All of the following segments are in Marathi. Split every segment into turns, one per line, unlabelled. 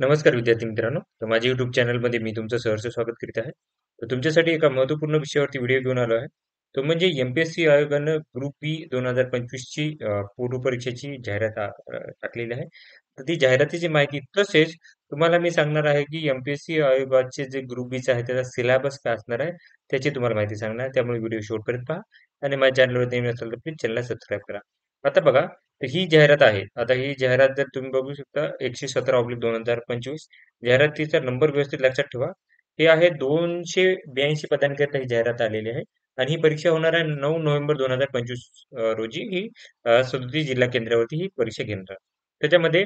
नमस्कार विद्यार्थी मित्रांनो. तर माझ्या YouTube चॅनलमध्ये मी तुमचं सहर्ष स्वागत करीत आहे. तर तुमच्यासाठी एका महत्त्वपूर्ण विषयावरती व्हिडिओ घेऊन आलो आहे. तो म्हणजे एम-पी-एस-सी आयोगानं ग्रुप बी 2025 ची पूर्व परीक्षेची जाहिरात टाकलेली आहे. तर ती जाहिरातीची माहिती तसेच तुम्हाला मी सांगणार आहे, की एम-पी-एस-सी आयोगाचे जे ग्रुप बीचं आहे त्याचा सिलेबस काय असणार आहे, त्याची तुम्हाला माहिती सांगणार आहे. त्यामुळे व्हिडिओ शेवटपर्यंत पहा आणि माझ्या चॅनलवर नवीन असाल तर प्लीज चॅनलला सबस्क्राईब करा. आता बघा, तर ही जाहिरात आहे. आता ही जाहिरात जर तुम्ही बघू शकता 117/2025 जाहिरातीचा नंबर व्यवस्थित लक्षात ठेवा. हे आहे 282 पदांकरता ही जाहिरात आलेली आहे आणि ही परीक्षा होणार आहे 9 नोव्हेंबर 2025 रोजी ही 37 जिल्हा केंद्रावरती ही परीक्षा घेणार आहे. त्याच्यामध्ये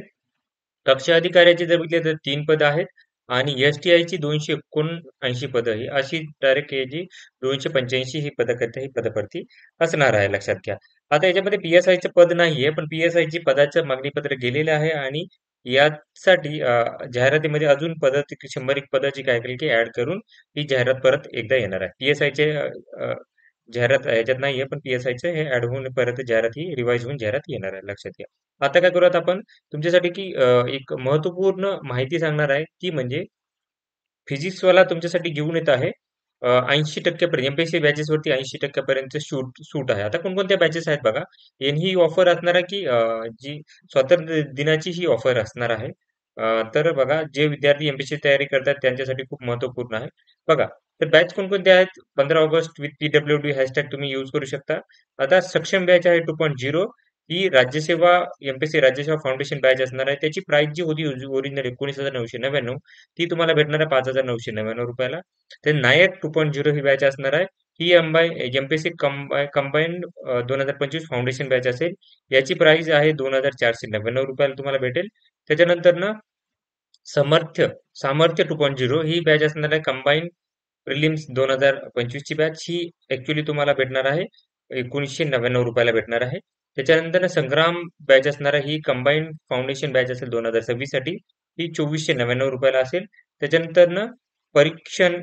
कक्षा अधिकाऱ्याची जर बघितली तर 3 पदं आहेत आणि एस-टी-आयची 279 पदं ही अशी डायरेक्ट ही जी 285 ही पदं ही पदभरती असणार आहे लक्षात घ्या. आता याच्यामध्ये पी-एस-आयचं पद नाहीये, पण पी-एस-आयची पदाचं मागणीपत्र गेलेलं आहे आणि यासाठी जाहिरातीमध्ये अजून पदं 101 पदाची काय केली की ॲड करून ही जाहिरात परत एकदा येणार आहे. पी-एस-आयचे जाहिरात ह्याच्यात नाहीये, पण पी-एस-आयचं हे ॲड होऊन परत जाहिरात ही रिवाईज होऊन जाहिरात येणार आहे लक्षात घ्या. आता काय करूयात आपण तुमच्यासाठी की एक महत्त्वपूर्ण माहिती सांगणार आहे, ती म्हणजे फिजिक्सवाला तुमच्यासाठी घेऊन येत आहे 80% पर्यंत एम-पी-एस-सी बॅचेसवरती 80% पर्यंत सूट आहे. आता कोणकोणत्या बॅचेस आहेत बघा. ही ऑफर असणार आहे की जी स्वातंत्र्य दिनाची ही ऑफर असणार आहे. तर बघा जे विद्यार्थी एम-पी-एस-सी तयारी करतात त्यांच्यासाठी खूप महत्त्वपूर्ण आहे. बघा, तर बॅच कोणकोणते आहेत? 15 ऑगस्ट विथ पी-डब्ल्यू-डी हॅशटॅग तुम्ही यूज करू शकता. आता सक्षम बॅच आहे 2.0 ही राज्यसेवा एम-पी-एस-सी राज्यसेवा फाउंडेशन बॅच असणार आहे. त्याची प्राइस जी होती ओरिजिनल 19,999 ती तुम्हाला भेटणार आहे 5,999 रुपयाला. ते नायक 2.0 ही बॅच असणार आहे. ही एम-पी-एस-सी कंबाईन्ड 2025 फाउंडेशन बॅच असेल. याची प्राइस आहे 2,499 रुपयाला तुम्हाला भेटेल. त्याच्यानंतर ना सामर्थ्य 2.0 ही बॅच असणार आहे कंबाईन्ड प्रिलिम्स 2025 ची बॅच ही ॲक्चुअली तुम्हाला भेटणार आहे 1999 रुपयाला भेटणार आहे. त्याच्यानंतर संग्राम बॅच असणार आहे ही कंबाईन्ड फाउंडेशन बॅच असेल 2026 साठी ही 2499 रुपयाला असेल. त्याच्यानंतर परीक्षण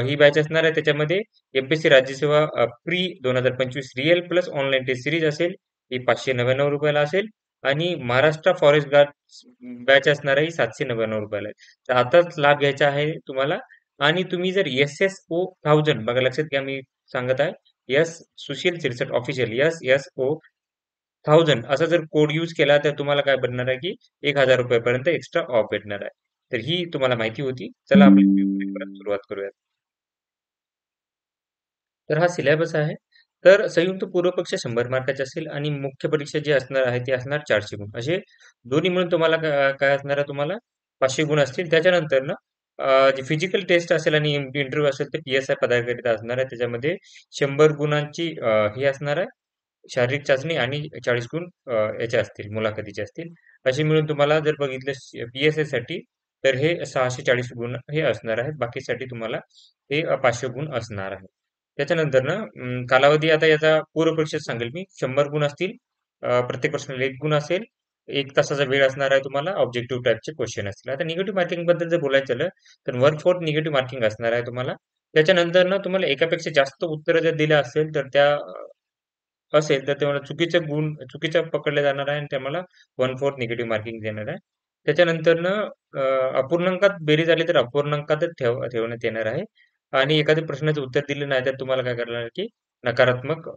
ही बॅच असणार आहे त्याच्यामध्ये एम-पी-एस-सी राज्यसेवा pre 2025 real plus online test series असेल ही 599 रुपयाला असेल आणि महाराष्ट्र फॉरेस्ट गार्ड बॅच असणार आहे ही 799 रुपयाला आहे. तर आताच लाभ घ्यायचा आहे तुम्हाला आणि तुम्ही जर एस-एस-ओ 1000 बघा लक्षात घ्या मी सांगत आहे. सुशील सिरसट ऑफिशियल एस-एस-ओ 1000 असा जर कोड यूज केला तर तुम्हाला काय भेटणार आहे की 1000 रुपयापर्यंत एक्स्ट्रा ऑफ भेटणार आहे. तर ही तुम्हाला माहिती होती. चला आपली परत सुरुवात करूयात. तर हा सिलेबस आहे. तर संयुक्त पूर्व परीक्षा 100 मार्काची असेल आणि मुख्य परीक्षा जी असणार आहे ती असणार 400 गुण. असे दोन्ही मिळून तुम्हाला काय असणार आहे तुम्हाला 500 गुण असतील. त्याच्यानंतर जी फिजिकल टेस्ट असेल आणि इंटरव्ह्यू असेल तर पी-एस-आय पदाकरिता असणार आहे. त्याच्यामध्ये 100 गुणांची ही असणार आहे शारीरिक चाचणी आणि 40 गुण याचे असतील, मुलाखतीचे असतील. असे मिळून तुम्हाला जर बघितलं पी-एस-आयसाठी तर हे 640 गुण हे असणार आहेत. बाकीसाठी तुम्हाला हे 500 गुण असणार आहे. त्याच्यानंतर कालावधी आता याचा पूर्व परीक्षेत सांगेल मी. 100 गुण असतील. प्रत्येक प्रश्नाला 1 गुण असेल. 1 तासाचा वेळ असणार आहे तुम्हाला. ऑब्जेक्टिव्ह टाइपचे क्वेश्चन असतील. आता निगेटिव्ह मार्किंगबद्दल जर बोलायचं झालं, तर 1/4 निगेटिव्ह मार्किंग असणार आहे तुम्हाला. त्याच्यानंतर तुम्हाला एकापेक्षा जास्त उत्तरं जर दिलं असेल, तर असेल तर तुम्हाला चुकीचं पकडलं जाणार आहे आणि तुम्हाला 1/4 निगेटिव्ह मार्किंग देणार आहे. त्याच्यानंतरनं अपूर्णांकात बेरीज आली तर अपूर्णांकातच ठेवण्यात येणार आहे आणि एखाद्या प्रश्नाचं उत्तर दिलं नाही तर तुम्हाला काय करणार आहे की नकारात्मक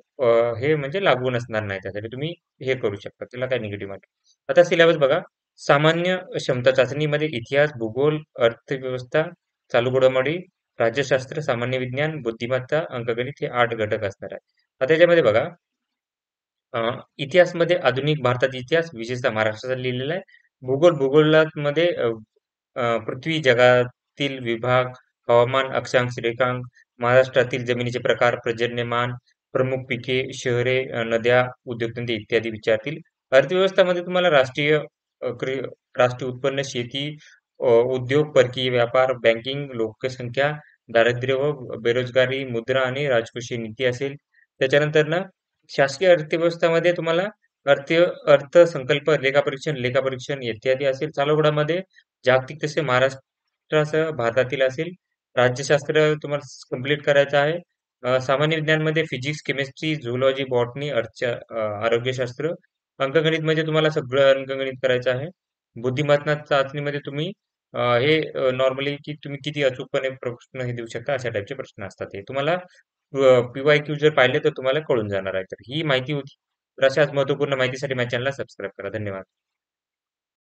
हे म्हणजे लागू नसणार नाही त्यासाठी तुम्ही हे करू शकता. त्याला काय निगेटिव्ह मार्किंग. आता सिलेबस बघा. सामान्य क्षमता चाचणीमध्ये इतिहास, भूगोल, अर्थव्यवस्था, चालू घडामोडी, राज्यशास्त्र, सामान्य विज्ञान, बुद्धिमत्ता, अंकगणित हे 8 घटक असणार आहे. आता त्याच्यामध्ये बघा अ, इतिहासमध्ये आधुनिक भारताचा इतिहास, विशेषतः महाराष्ट्राचा लिहिलेला आहे. भूगोलामध्ये अ, अ, पृथ्वी, जगातील विभाग, हवामान, अक्षांश, रेखांक, महाराष्ट्रातील जमिनीचे प्रकार, पर्जन्यमान, प्रमुख पिके, शहरे, नद्या, उद्योगधंदे इत्यादी विचारतील. अर्थव्यवस्थामध्ये तुम्हाला राष्ट्रीय उत्पन्न, शेती, उद्योग, परकीय व्यापार, बँकिंग, लोकसंख्या, दारिद्र्य व बेरोजगारी, मुद्रा आणि राजकोषीय नीती असेल. त्याच्यानंतर शासकीय अर्थव्यवस्थामध्ये तुम्हाला अर्थ अर्थसंकल्प, लेखापरीक्षण इत्यादी असेल. चालू घडामध्ये जागतिक तसे महाराष्ट्रासह भारतातील असेल. राज्यशास्त्र तुम्हाला कंप्लीट करायचं आहे. सामान्य विज्ञानमध्ये फिजिक्स, केमिस्ट्री, झूलॉजी, बॉटनी, आरोग्यशास्त्र. अंकगणितमध्ये तुम्हाला सगळं अंकगणित करायचं आहे. बुद्धिमत्ता चाचणीमध्ये तुम्ही हे नॉर्मली की तुम्ही किती अचूकपणे प्रश्न हे देऊ शकता अशा टाईपचे प्रश्न असतात हे. तुम्हाला पी-वाय-क्यू जर पाहिले तर तुम्हाला कळून जाणार आहे. तर ही माहिती होती. तर अशाच महत्त्वपूर्ण माहितीसाठी माझ्या चॅनलला सबस्क्राईब करा. धन्यवाद.